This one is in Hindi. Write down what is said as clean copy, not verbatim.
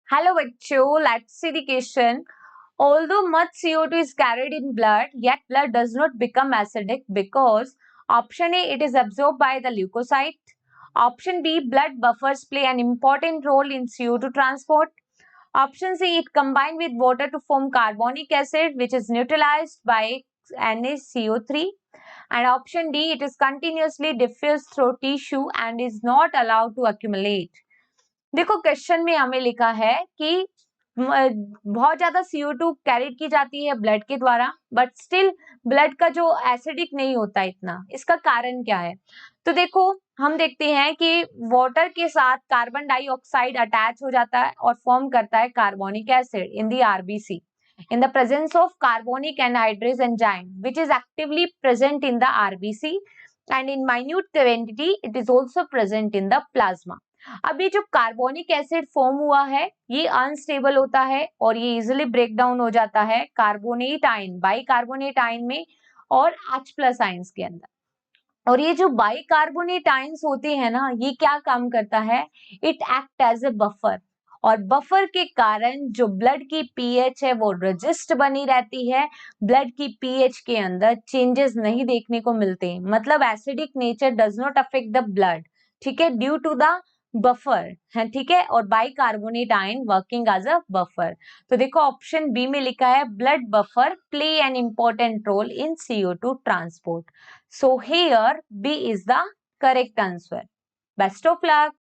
Hello bachcho, let's see the question. Although much CO2 is carried in blood, yet blood does not become acidic because option A, it is absorbed by the leukocyte. Option B, blood buffers play an important role in CO2 transport. Option C, it combined with water to form carbonic acid which is neutralized by NaCO3. And option D, it is continuously diffused through tissue and is not allowed to accumulate. देखो क्वेश्चन में हमें लिखा है कि बहुत ज्यादा CO2 कैरिड की जाती है ब्लड के द्वारा, बट स्टिल ब्लड का जो एसिडिक नहीं होता इतना, इसका कारण क्या है? तो देखो, हम देखते हैं कि वाटर के साथ कार्बन डाइऑक्साइड अटैच हो जाता है और फॉर्म करता है carbonic acid in the RBC in the presence of carbonic anhydrase enzyme which is actively present in the RBC and in minute quantity it is also present in the plasma. अब ये जो कार्बोनिक एसिड फॉर्म हुआ है ये अनस्टेबल होता है और ये इजिली ब्रेक डाउन हो जाता है कार्बोनेट आयन, बाइकार्बोनेट आयन में और H+ आयंस के अंदर। और ये जो बाइकार्बोनेट आयंस होते हैं ना, ये क्या काम करता है? It act as a buffer, और बफर के कारण जो ब्लड की पीएच है वो रजिस्ट बनी रहती है, ब्लड की पीएच के अंदर चेंजेस नहीं देखने को मिलते, मतलब acidic nature does not affect the blood, ठीक है, ड्यू टू द बफर है, ठीक है। और bicarbonate ion working as a buffer. तो देखो ऑप्शन बी में लिखा है blood buffer play an important role in CO2 transport. So here B is the correct answer. Best of luck.